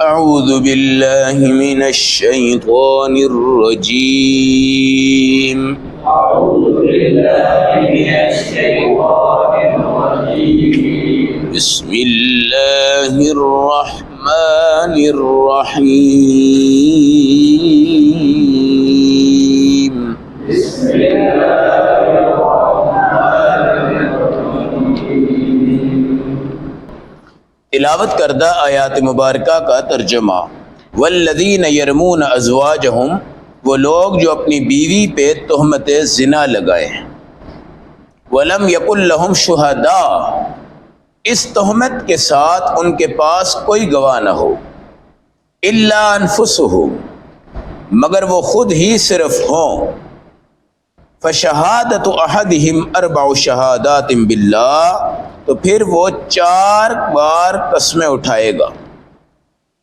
أعوذ بالله من الشيطان الرجيم. بسم الله الرحمن الرحيم. تلاوت کردہ آیات مبارکہ کا ترجمہ. والذین یرمون ازواجہم، وہ لوگ جو اپنی بیوی پہ تہمت زنا لگائے. ولم یکن لہم شہداء، اس تہمت کے ساتھ ان کے پاس کوئی گواہ نہ ہو. الا انفسہم، مگر وہ خود ہی صرف ہوں. فشہادت احدہم اربع شہادات باللہ، تو پھر وہ 4 بار قسمیں اٹھائے گا.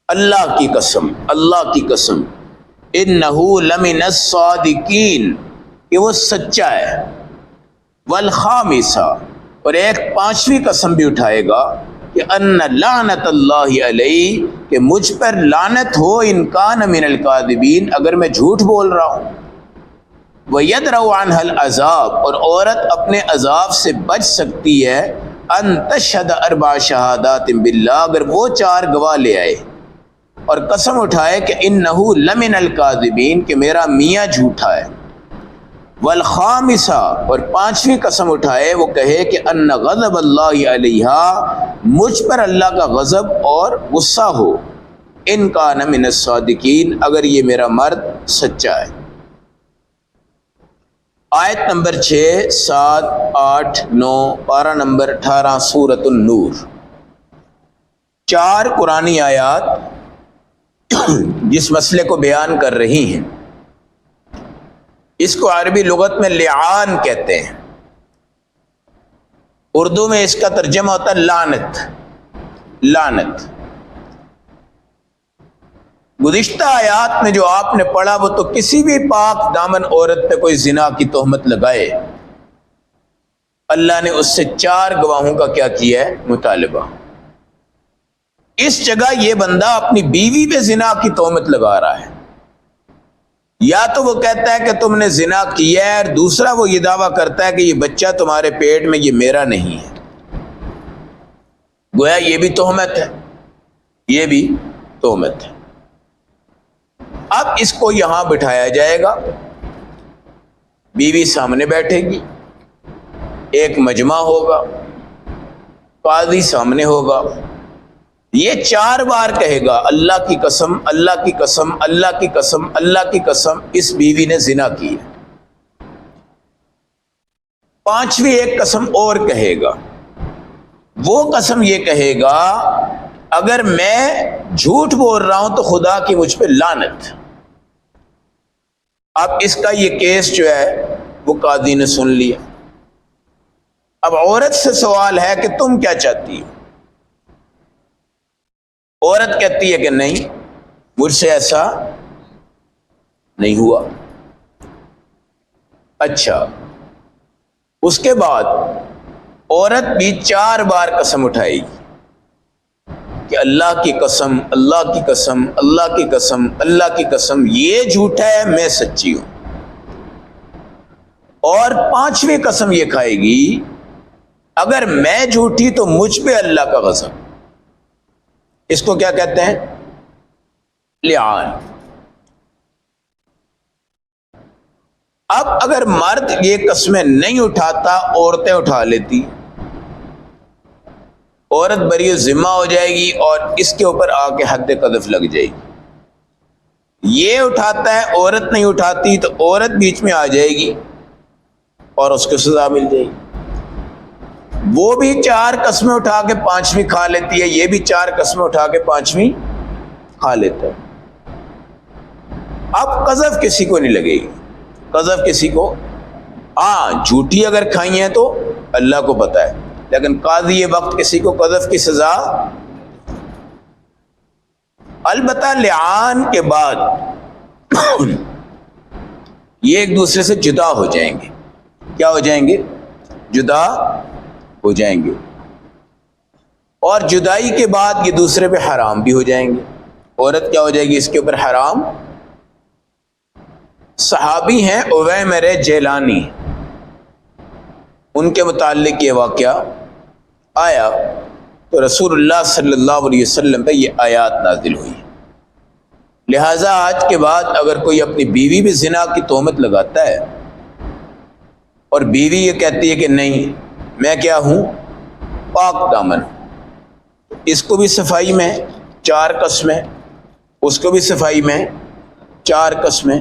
اللہ کی قسم، اللہ کی قسم. انہ لمن الصادقین، کہ وہ سچا ہے. والخامسہ، اور ایک 5ویں قسم بھی اٹھائے گا کہ ان لعنت اللہ علیہ، کہ مجھ پر لعنت ہو ان کان من الکاذبین، اگر میں جھوٹ بول رہا ہوں. وَيَدْرَوْ عَنْهَا الْعَذَابِ، اور عورت اپنے عذاب سے بچ سکتی ہے. ان تشہد 4 شہادات باللہ، اگر وہ 4 گواہ لے آئے اور قسم اٹھائے کہ انہ لمن الکاذبین، کہ میرا میاں جھوٹا ہے. والخامسہ، اور 5ویں قسم اٹھائے، وہ کہے کہ ان غضب اللہ علیہا، مجھ پر اللہ کا غضب اور غصہ ہو. ان کان من الصادقین، اگر یہ میرا مرد سچا ہے. آیت نمبر 6، 7، 8، 9، پارہ نمبر 18 سورۃ النور. 4 قرآنی آیات جس مسئلے کو بیان کر رہی ہیں. اس کو عربی لغت میں لعان کہتے ہیں. اردو میں اس کا ترجمہ ہوتا ہے لعنت. لعنت. گزشتہ آیات میں جو آپ نے پڑھا وہ تو کسی بھی پاک دامن عورت پہ کوئی زنا کی تہمت لگائے، اللہ نے اس سے 4 گواہوں کا کیا کیا ہے؟ مطالبہ. اس جگہ یہ بندہ اپنی بیوی پہ زنا کی تہمت لگا رہا ہے. یا تو وہ کہتا ہے کہ تم نے زنا کیا ہے، اور دوسرا وہ یہ دعویٰ کرتا ہے کہ یہ بچہ تمہارے پیٹ میں یہ میرا نہیں ہے. گویا یہ بھی تہمت ہے، یہ بھی تہمت ہے. اب اس کو یہاں بٹھایا جائے گا، بیوی سامنے بیٹھے گی، ایک مجمع ہوگا، قاضی سامنے ہوگا. یہ 4 بار کہے گا اللہ کی قسم، اللہ کی قسم، اللہ کی قسم، اللہ کی قسم، اس بیوی نے زنا کی ہے. 5ویں ایک قسم اور کہے گا. وہ قسم یہ کہے گا اگر میں جھوٹ بول رہا ہوں تو خدا کی مجھ پہ لعنت. اب اس کا یہ کیس جو ہے وہ قاضی نے سن لیا. اب عورت سے سوال ہے کہ تم کیا چاہتی ہو؟ عورت کہتی ہے کہ نہیں، مجھ سے ایسا نہیں ہوا. اچھا، اس کے بعد عورت بھی 4 بار قسم اٹھائے گی کہ اللہ کی قسم، اللہ کی قسم، اللہ کی قسم، اللہ کی قسم، یہ جھوٹا ہے، میں سچی ہوں. اور 5ویں قسم یہ کھائے گی اگر میں جھوٹی تو مجھ پہ اللہ کا غضب. اس کو کیا کہتے ہیں؟ لعان. اب اگر مرد یہ قسمیں نہیں اٹھاتا، عورتیں اٹھا لیتی، عورت بری ذمہ ہو جائے گی اور اس کے اوپر آ کے حد قذف لگ جائے گی. یہ اٹھاتا ہے، عورت نہیں اٹھاتی تو عورت بیچ میں آ جائے گی اور اس کو سزا مل جائے گی. وہ بھی 4 قسمیں اٹھا کے 5ویں کھا لیتی ہے، یہ بھی 4 قسمیں اٹھا کے 5ویں کھا لیتا ہے. اب قذف کسی کو نہیں لگے گی. قذف کسی کو، جھوٹی اگر کھائی ہیں تو اللہ کو پتہ ہے، لیکن قاضی یہ وقت کسی کو قذف کی سزا. البتہ لعان کے بعد یہ ایک دوسرے سے جدا ہو جائیں گے. کیا ہو جائیں گے؟ جدا ہو جائیں گے. اور جدائی کے بعد یہ دوسرے پہ حرام بھی ہو جائیں گے. عورت کیا ہو جائے گی اس کے اوپر حرام۔ صحابی ہیں اویمر جیلانی، ان کے متعلق یہ واقعہ آیا تو رسول اللہ صلی اللہ علیہ وسلم پہ یہ آیات نازل ہوئی۔ لہٰذا آج کے بعد اگر کوئی اپنی بیوی بھی زنا کی تہمت لگاتا ہے اور بیوی یہ کہتی ہے کہ نہیں میں کیا ہوں، پاک دامن، اس کو بھی صفائی میں 4 قسمیں، اس کو بھی صفائی میں 4 قسمیں،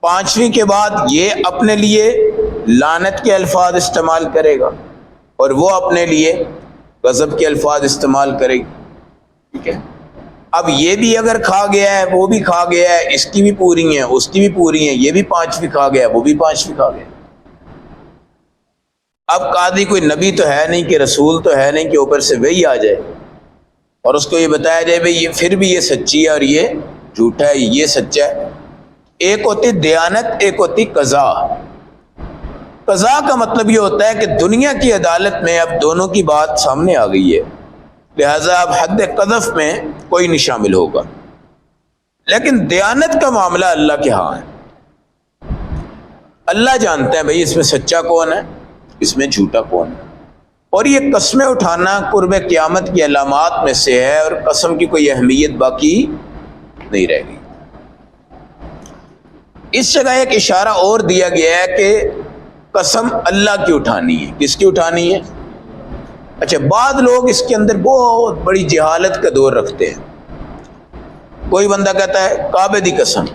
5ویں کے بعد یہ اپنے لیے لعنت کے الفاظ استعمال کرے گا اور وہ اپنے لیے غضب کے الفاظ استعمال کرے گی، ٹھیک ہے۔ اب یہ بھی اگر کھا گیا ہے وہ بھی کھا گیا ہے، اس کی بھی پوری ہیں اس کی بھی پوری ہیں، یہ بھی 5ویں کھا گیا وہ بھی 5ویں کھا گیا۔ اب قاضی کوئی نبی تو ہے نہیں کہ رسول تو ہے نہیں کہ اوپر سے وہی آ جائے اور اس کو یہ بتایا جائے بھئی یہ پھر بھی یہ سچی ہے اور یہ جھوٹا ہے، یہ سچا ہے۔ ایک ہوتی دیانت، ایک ہوتی قضا۔ قضا کا مطلب یہ ہوتا ہے کہ دنیا کی عدالت میں اب دونوں کی بات سامنے آ گئی ہے، لہذا اب حد قذف میں کوئی نہیں شامل ہوگا۔ لیکن دیانت کا معاملہ اللہ کے ہاں ہے، اللہ جانتے ہیں بھئی اس میں سچا کون ہے اس میں جھوٹا کون ہے، اور یہ قسمیں اٹھانا قرب قیامت کی علامات میں سے ہے اور قسم کی کوئی اہمیت باقی نہیں رہ گئی۔ اس جگہ ایک اشارہ اور دیا گیا ہے کہ قسم اللہ کی اٹھانی ہے۔ کس کی اٹھانی ہے؟ اچھا، بعض لوگ اس کے اندر بہت بڑی جہالت کا دور رکھتے ہیں۔ کوئی بندہ کہتا ہے کعبے دی قسم،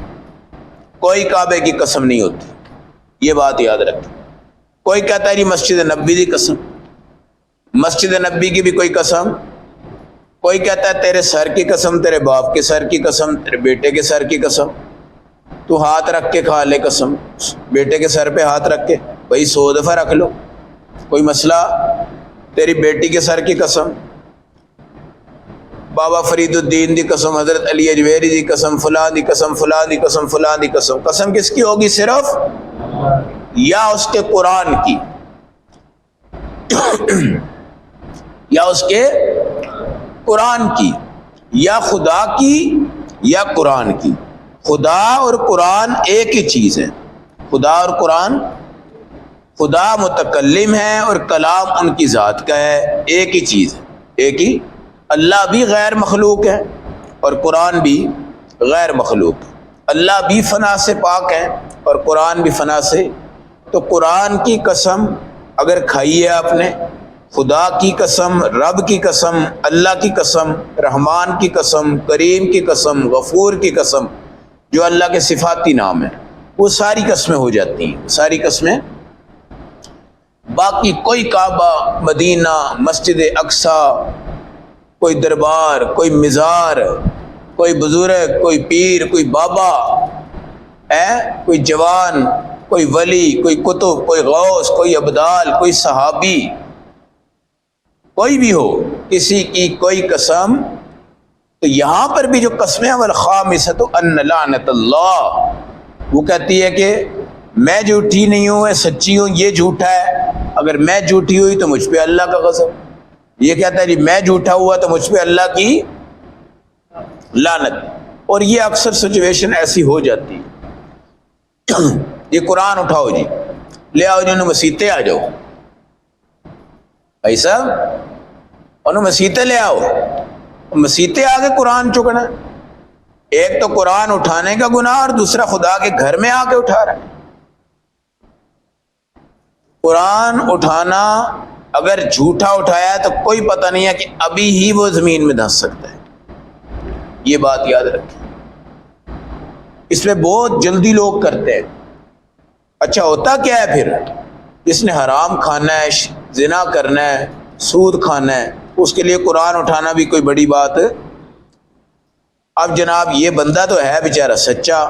کوئی کعبے کی قسم نہیں ہوتی، یہ بات یاد رکھیں۔ کوئی کہتا ہے جی مسجد نبی دی قسم، مسجد نبی کی بھی کوئی قسم۔ کوئی کہتا ہے تیرے سر کی قسم، تیرے باپ کے سر کی قسم، تیرے بیٹے کے سر کی قسم، تو ہاتھ رکھ کے کھا لے قسم، بیٹے کے سر پہ ہاتھ رکھ کے بھائی 100 دفعہ رکھ لو، کوئی مسئلہ۔ تیری بیٹی کے سر کی قسم، بابا فرید الدین دی قسم، حضرت علی اجویری دی قسم، فلاں دی قسم، فلاں دی قسم، فلاں دی قسم۔ قسم کس کی ہوگی؟ صرف یا اس کے قرآن کی، یا اس کے قرآن کی، یا خدا کی یا قرآن کی۔ خدا اور قرآن ایک ہی چیز ہے، خدا اور قرآن، خدا متکلم ہے اور کلام ان کی ذات کا ہے، ایک ہی چیز ہے، ایک ہی۔ اللہ بھی غیر مخلوق ہے اور قرآن بھی غیر مخلوق ہے، اللہ بھی فنا سے پاک ہے اور قرآن بھی فنا سے۔ تو قرآن کی قسم اگر کھائی ہے آپ نے، خدا کی قسم، رب کی قسم، اللہ کی قسم، رحمان کی قسم، کریم کی قسم، غفور کی قسم، جو اللہ کے صفاتی نام ہیں، وہ ساری قسمیں ہو جاتی ہیں، ساری قسمیں۔ باقی کوئی کعبہ، مدینہ، مسجد اقصی، کوئی دربار، کوئی مزار، کوئی بزرگ، کوئی پیر، کوئی بابا، کوئی جوان، کوئی ولی، کوئی کتب، کوئی غوث، کوئی ابدال، کوئی صحابی، کوئی بھی ہو، کسی کی کوئی قسم۔ تو یہاں پر بھی جو قسمیں والخامسۃ ان لعنت اللہ، وہ کہتی ہے کہ میں جھوٹی نہیں ہوں، میں سچی ہوں، یہ جھوٹا ہے، اگر میں جھوٹی ہوئی تو مجھ پہ اللہ کا غضب۔ یہ کہتا ہے جی میں جھوٹا ہوا تو مجھ پہ اللہ کی لعنت، اور یہ اکثر سچویشن ایسی ہو جاتی ہے۔ یہ قرآن اٹھاؤ جی، لے آؤ جی، انہوں مسیطے آ جاؤ بھائی صاحب، انہوں مسیطے لے آؤ، مسیطے آگے قرآن چکنا۔ ایک تو قرآن اٹھانے کا گناہ اور دوسرا خدا کے گھر میں آ کے اٹھا رہا ہے۔ قرآن اٹھانا اگر جھوٹا اٹھایا ہے تو کوئی پتہ نہیں ہے کہ ابھی ہی وہ زمین میں دھنس سکتا ہے، یہ بات یاد رکھیں۔ اس میں بہت جلدی لوگ کرتے ہیں۔ اچھا ہوتا کیا ہے پھر؟ جس نے حرام کھانا ہے، زنا کرنا ہے، سود کھانا ہے، اس کے لیے قرآن اٹھانا بھی کوئی بڑی بات۔ اب جناب یہ بندہ تو ہے بیچارہ سچا،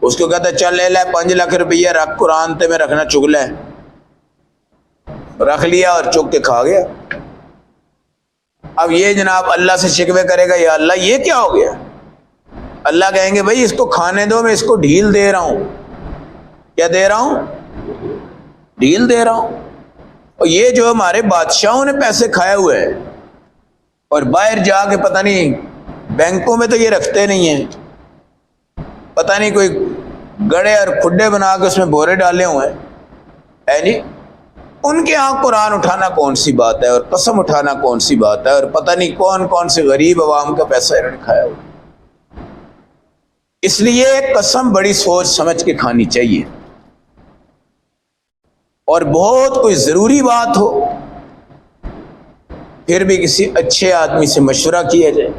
اس کو کہتا ہے چل لے لے 5 لاکھ روپیہ رکھ قرآن تے میں رکھنا چگلا ہے، رکھ لیا اور چک کے کھا گیا۔ اب یہ جناب اللہ سے شکوے کرے گا، یا اللہ یہ کیا ہو گیا؟ اللہ کہیں گے بھائی اس کو کھانے دو، میں اس کو ڈھیل دے رہا ہوں۔ کیا دے رہا ہوں؟ ڈھیل دے رہا ہوں۔ اور یہ جو ہمارے بادشاہوں نے پیسے کھائے ہوئے ہیں اور باہر جا کے پتہ نہیں بینکوں میں تو یہ رکھتے نہیں ہیں، پتہ نہیں کوئی گڑے اور کھڈے بنا کے اس میں بورے ڈالے ہوئے ہیں، ہے جی۔ ان کے ہاں قرآن اٹھانا کون سی بات ہے، اور قسم اٹھانا کون سی بات ہے، اور پتہ نہیں کون کون سے غریب عوام کا پیسہ انہوں نے کھایا ہوا۔ اس لیے قسم بڑی سوچ سمجھ کے کھانی چاہیے، اور بہت کوئی ضروری بات ہو پھر بھی کسی اچھے آدمی سے مشورہ کیا جائے،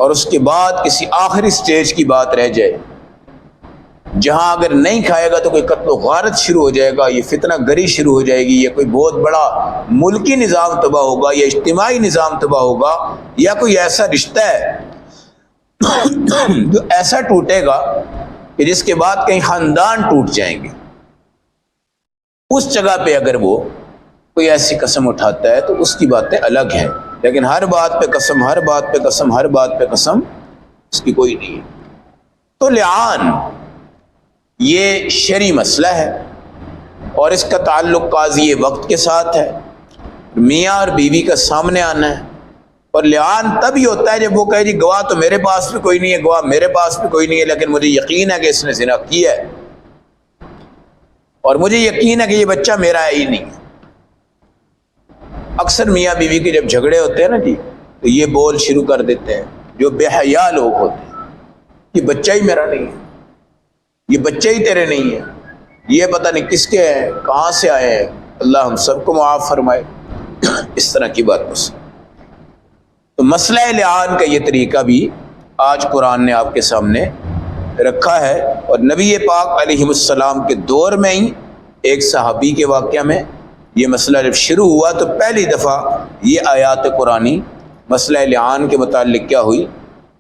اور اس کے بعد کسی آخری سٹیج کی بات رہ جائے جہاں اگر نہیں کھائے گا تو کوئی قتل و غارت شروع ہو جائے گا، یہ فتنہ گری شروع ہو جائے گی، یا کوئی بہت بڑا ملکی نظام تباہ ہوگا، یا اجتماعی نظام تباہ ہوگا، یا کوئی ایسا رشتہ ہے جو ایسا ٹوٹے گا کہ جس کے بعد کہیں خاندان ٹوٹ جائیں گے۔ اس جگہ پہ اگر وہ کوئی ایسی قسم اٹھاتا ہے تو اس کی باتیں الگ ہیں، لیکن ہر بات پہ قسم، ہر بات پہ قسم، ہر بات پہ قسم، اس کی کوئی نہیں ہے۔ تو لعان یہ شرعی مسئلہ ہے، اور اس کا تعلق قاضی وقت کے ساتھ ہے، میاں اور بیوی کا سامنے آنا ہے۔ اور لعان تب ہی ہوتا ہے جب وہ کہے جی گواہ تو میرے پاس بھی کوئی نہیں ہے، گواہ میرے پاس بھی کوئی نہیں ہے، لیکن مجھے یقین ہے کہ اس نے زنا کیا ہے، اور مجھے یقین ہے کہ یہ بچہ میرا ہے ہی نہیں ہے۔ اکثر میاں بیوی کے جب جھگڑے ہوتے ہیں نا جی، تو یہ بول شروع کر دیتے ہیں جو بے حیا لوگ ہوتے ہیں، یہ بچہ ہی میرا نہیں ہے، یہ بچے ہی تیرے نہیں ہے، یہ پتہ نہیں کس کے ہیں، کہاں سے آئے ہیں، اللہ ہم سب کو معاف فرمائے۔ اس طرح کی بات بس۔ تو مسئلہ لعان کا یہ طریقہ بھی آج قرآن نے آپ کے سامنے رکھا ہے، اور نبی پاک علیہ السلام کے دور میں ہی ایک صحابی کے واقعہ میں یہ مسئلہ جب شروع ہوا تو پہلی دفعہ یہ آیات قرآنی مسئلہ لعان کے متعلق کیا ہوئی،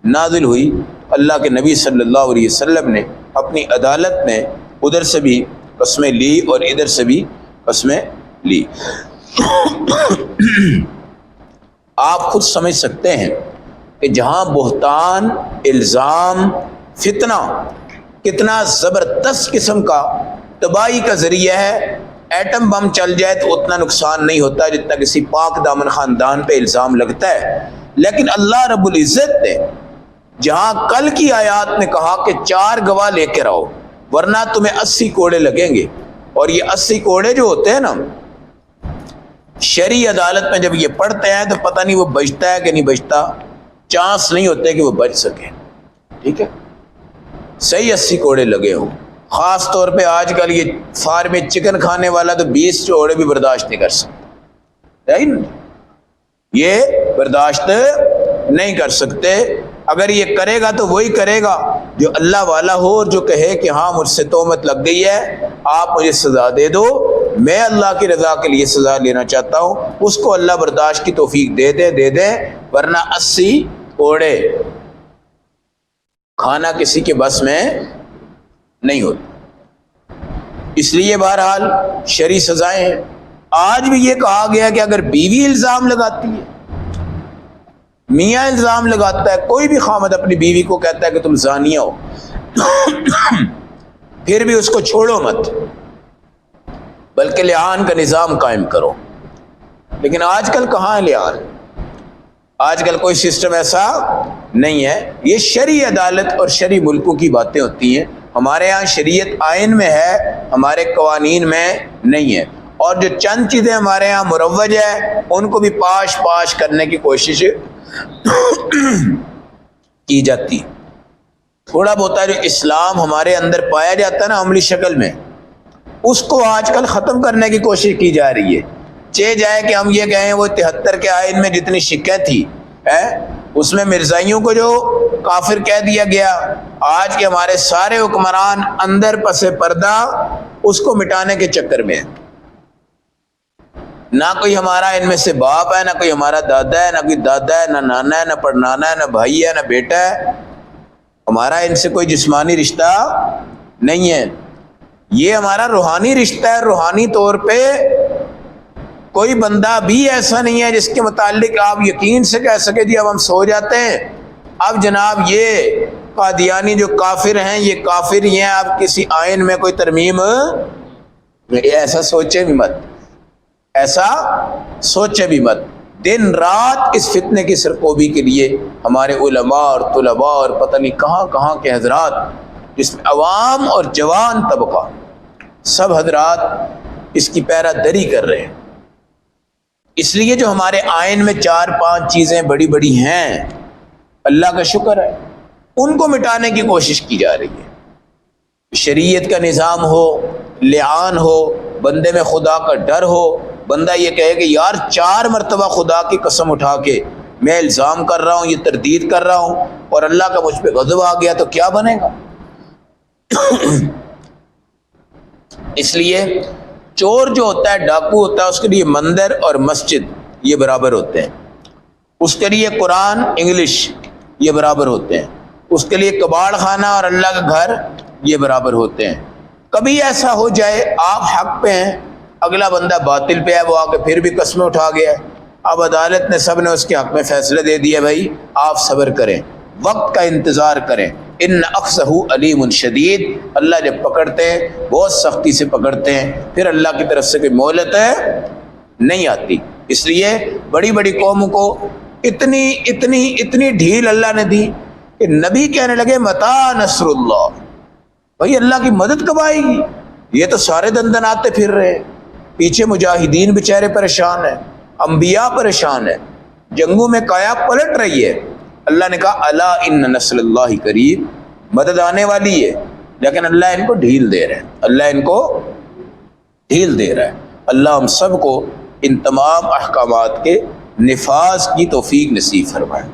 نازل ہوئی۔ اللہ کے نبی صلی اللہ علیہ وسلم نے اپنی عدالت میں ادھر سے بھی قسمیں لی اور ادھر سے بھی قسمیں لی۔ آپ خود سمجھ سکتے ہیں کہ جہاں بہتان، الزام، فتنہ کتنا زبردست قسم کا تباہی کا ذریعہ ہے، ایٹم بم چل جائے تو اتنا نقصان نہیں ہوتا جتنا کسی پاک دامن خاندان پہ الزام لگتا ہے، لیکن اللہ رب العزت نے جہاں کل کی آیات میں کہا کہ 4 گواہ لے کے رہو ورنہ تمہیں 80 کوڑے لگیں گے، اور یہ 80 کوڑے جو ہوتے ہیں نا شرعی عدالت میں جب یہ پڑھتے ہیں تو پتہ نہیں وہ بچتا ہے کہ نہیں بچتا، چانس نہیں ہوتے کہ وہ بچ سکے، ٹھیک ہے، صحیح 80 کوڑے لگے ہوں۔ خاص طور پہ آج کل یہ فارم میں چکن کھانے والا تو 20 کوڑے بھی برداشت نہیں کر سکتا، یہ برداشت نہیں کر سکتے۔ اگر یہ کرے گا تو وہی کرے گا جو اللہ والا ہو، اور جو کہے کہ ہاں مجھ سے تہمت لگ گئی ہے، آپ مجھے سزا دے دو، میں اللہ کی رضا کے لیے سزا لینا چاہتا ہوں، اس کو اللہ برداشت کی توفیق دے دے، ورنہ 80 کوڑے کھانا کسی کے بس میں نہیں ہوتا۔ اس لیے بہرحال شرعی سزائیں ہیں۔ آج بھی یہ کہا گیا کہ اگر بیوی الزام لگاتی ہے، میاں الزام لگاتا ہے، کوئی بھی خامد اپنی بیوی کو کہتا ہے کہ تم زانیہ ہو، پھر بھی اس کو چھوڑو مت، بلکہ لعان کا نظام قائم کرو۔ لیکن آج کل کہاں ہے لعان؟ آج کل کوئی سسٹم ایسا نہیں ہے۔ یہ شرعی عدالت اور شرعی ملکوں کی باتیں ہوتی ہیں، ہمارے ہاں شریعت آئین میں ہے، ہمارے قوانین میں نہیں ہے، اور جو چند چیزیں ہمارے ہاں مروج ہے ان کو بھی پاش کرنے کی کوشش کی جاتی۔ تھوڑا بہت جو اسلام ہمارے اندر پایا جاتا ہے نا عملی شکل میں، اس کو آج کل ختم کرنے کی کوشش کی جا رہی ہے۔ چہ جائے کہ ہم یہ کہیں وہ 73 کے آئین میں جتنی شکیں تھی اس میں مرزائیوں کو جو کافر کہہ دیا گیا، آج کے ہمارے سارے حکمران اندر پس پردہ اس کو مٹانے کے چکر میں ہیں۔ نہ کوئی ہمارا ان میں سے باپ ہے، نہ کوئی ہمارا دادا ہے، نہ کوئی دادا ہے، نہ نانا ہے، نہ پڑنانا ہے، نہ بھائی ہے، نہ بیٹا ہے، ہمارا ان سے کوئی جسمانی رشتہ نہیں ہے، یہ ہمارا روحانی رشتہ ہے۔ روحانی طور پہ کوئی بندہ بھی ایسا نہیں ہے جس کے متعلق آپ یقین سے کہہ سکے جی اب ہم سو جاتے ہیں، اب جناب یہ قادیانی جو کافر ہیں یہ کافر ہی ہیں، اب کسی آئین میں کوئی ترمیم، ایسا سوچے بھی مت، ایسا سوچے بھی مت۔ دن رات اس فتنے کی سرکوبی کے لیے ہمارے علماء اور طلباء اور پتہ نہیں کہاں کہاں کے حضرات، جس میں عوام اور جوان طبقہ، سب حضرات اس کی پیرا دری کر رہے ہیں۔ اس لیے جو ہمارے آئین میں 4-5 چیزیں بڑی بڑی ہیں، اللہ کا شکر ہے، ان کو مٹانے کی کوشش کی جا رہی ہے۔ شریعت کا نظام ہو، لعان ہو، بندے میں خدا کا ڈر ہو، بندہ یہ کہے کہ یار 4 مرتبہ خدا کی قسم اٹھا کے میں الزام کر رہا ہوں، یہ تردید کر رہا ہوں، اور اللہ کا مجھ پہ غضب آ گیا، تو کیا بنے گا؟ اس لیے چور جو ہوتا ہے، ڈاکو ہوتا ہے، اس کے لیے مندر اور مسجد یہ برابر ہوتے ہیں، اس کے لیے قرآن انگلش یہ برابر ہوتے ہیں، اس کے لیے کباڑ خانہ اور اللہ کا گھر یہ برابر ہوتے ہیں۔ کبھی ایسا ہو جائے آپ حق پہ ہیں، اگلا بندہ باطل پہ ہے، وہ آ کے پھر بھی قسمیں اٹھا گیا ہے، اب عدالت نے سب نے اس کے حق میں فیصلے دے دیا، بھائی آپ صبر کریں، وقت کا انتظار کریں، ان اخذہ علیم شدید، اللہ جب پکڑتے ہیں بہت سختی سے پکڑتے ہیں، پھر اللہ کی طرف سے کوئی مہلت نہیں آتی۔ اس لیے بڑی بڑی قوموں کو اتنی ڈھیل اللہ نے دی کہ نبی کہنے لگے متی نصر اللہ، بھائی اللہ کی مدد کب آئے گی؟ یہ تو سارے دندناتے پھر رہے ہیں، پیچھے مجاہدین بیچارے پریشان ہیں، انبیاء پریشان ہیں، جنگوں میں کایا پلٹ رہی ہے۔ اللہ نے کہا الا ان نصر اللہ قریب، مدد آنے والی ہے، لیکن اللہ ان کو ڈھیل دے رہا ہے، اللہ ان کو ڈھیل دے رہا ہے۔ اللہ ہم سب کو ان تمام احکامات کے نفاذ کی توفیق نصیب فرمائے۔